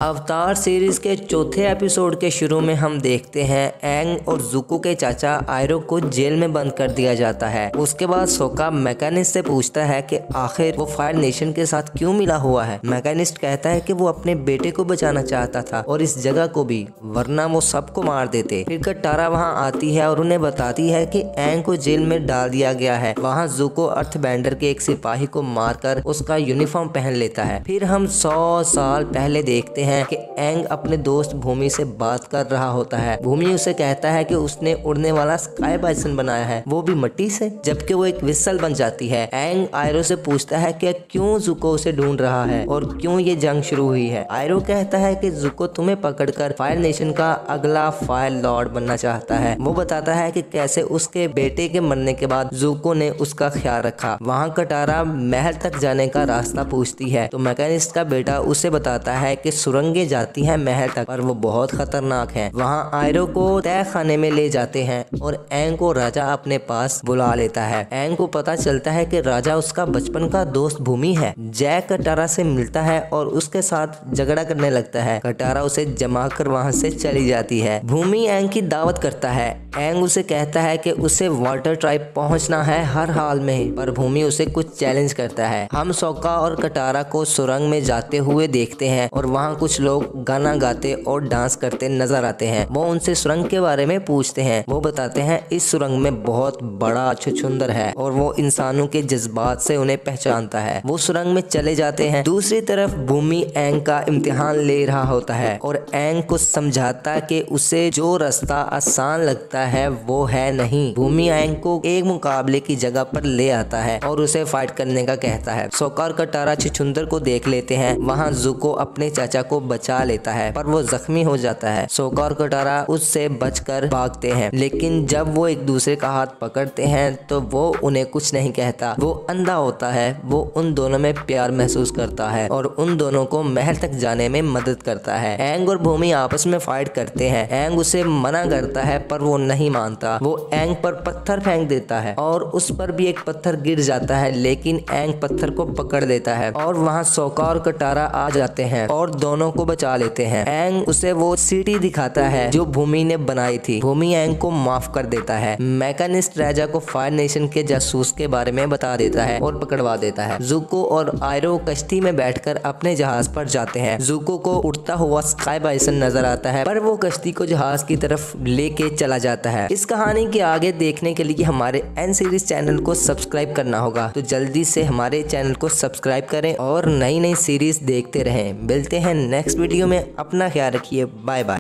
अवतार सीरीज के चौथे एपिसोड के शुरू में हम देखते हैं एंग और ज़ुको के चाचा आयरो को जेल में बंद कर दिया जाता है। उसके बाद सोका मैकेनिस्ट से पूछता है कि आखिर वो फायर नेशन के साथ क्यों मिला हुआ है। मैकेनिस्ट कहता है कि वो अपने बेटे को बचाना चाहता था और इस जगह को भी, वरना वो सबको मार देते। फिर कटारा वहाँ आती है और उन्हें बताती है कि एंग को जेल में डाल दिया गया है। वहाँ ज़ुको अर्थबेंडर के एक सिपाही को मारकर उसका यूनिफॉर्म पहन लेता है। फिर हम 100 साल पहले देखते हैं कि एंग अपने दोस्त भूमि से बात कर रहा होता है। भूमि उसे कहता है कि उसने उड़ने वाला स्काई बाइसन बनाया है, वो भी मिट्टी से, जबकि वो एक विसल बन जाती है। एंग आयरो से पूछता है कि क्यों ज़ुको उसे ढूंढ रहा है और क्यों ये जंग शुरू हुई है। आयरो कहता है कि ज़ुको तुम्हें पकड़कर फायर नेशन का अगला फायर लॉर्ड बनना चाहता है। वो बताता है कि कैसे उसके बेटे के मरने के बाद ज़ुको ने उसका ख्याल रखा। वहाँ कटारा महल तक जाने का रास्ता पूछती है तो मैकेनिस्ट का बेटा उसे बताता है कि सुरंगें जाती हैं महल तक, पर वो बहुत खतरनाक है। वहाँ आयरो को तय खाने में ले जाते हैं और एंग को राजा अपने पास बुला लेता है। एंग को पता चलता है कि राजा उसका बचपन का दोस्त भूमि है। जैक कटारा से मिलता है और उसके साथ झगड़ा करने लगता है। कटारा उसे जमा कर वहाँ से चली जाती है। भूमि एंग की दावत करता है। एंग उसे कहता है कि उसे वाटर ट्राइब पहुँचना है हर हाल में, पर भूमि उसे कुछ चैलेंज करता है। हम सोका और कटारा को सुरंग में जाते हुए देखते हैं और वहाँ कुछ लोग गाना गाते और डांस करते नजर आते हैं। वो उनसे सुरंग के बारे में पूछते हैं। वो बताते हैं इस सुरंग में बहुत बड़ा छुछुंदर है और वो इंसानों के जज्बात से उन्हें पहचानता है। वो सुरंग में चले जाते हैं। दूसरी तरफ भूमि एंग का इम्तिहान ले रहा होता है और एंग को समझाता कि उसे जो रास्ता आसान लगता है वो है नहीं। भूमि एंग को एक मुकाबले की जगह पर ले आता है और उसे फाइट करने का कहता है। सोका और कटारा छुछुंदर को देख लेते हैं। वहाँ ज़ुको अपने चाचा को बचा लेता है, पर वो जख्मी हो जाता है। सोका और कटारा उससे बचकर भागते हैं, लेकिन जब वो एक दूसरे का हाथ पकड़ते हैं तो वो उन्हें कुछ नहीं कहता। वो अंधा होता है। वो उन दोनों में प्यार महसूस करता है और उन दोनों को महल तक जाने में मदद करता है। एंग और भूमि आपस में फाइट करते हैं। एंग उसे मना करता है पर वो नहीं मानता। वो एंग पर पत्थर फेंक देता है और उस पर भी एक पत्थर गिर जाता है, लेकिन एंग पत्थर को पकड़ देता है और वहाँ सोका और कटारा आ जाते हैं और दोनों को बचा लेते हैं। एंग उसे वो सीढ़ी दिखाता है जो भूमि ने बनाई थी। भूमि एंग को माफ कर देता है। मैकेनिस्ट राजा को फायर नेशन के जासूस के बारे में बता देता है और पकड़वा देता है। ज़ुको और आयरो कश्ती में बैठकर अपने जहाज पर जाते हैं। ज़ुको को उड़ता हुआ स्काई बाइसन नजर आता है, पर वो कश्ती को जहाज की तरफ लेके चला जाता है। इस कहानी के आगे देखने के लिए हमारे एन सीरीज चैनल को सब्सक्राइब करना होगा, तो जल्दी से हमारे चैनल को सब्सक्राइब करें और नई नई सीरीज देखते रहें। मिलते हैं नेक्स्ट वीडियो में। अपना ख्याल रखिए। Bye bye.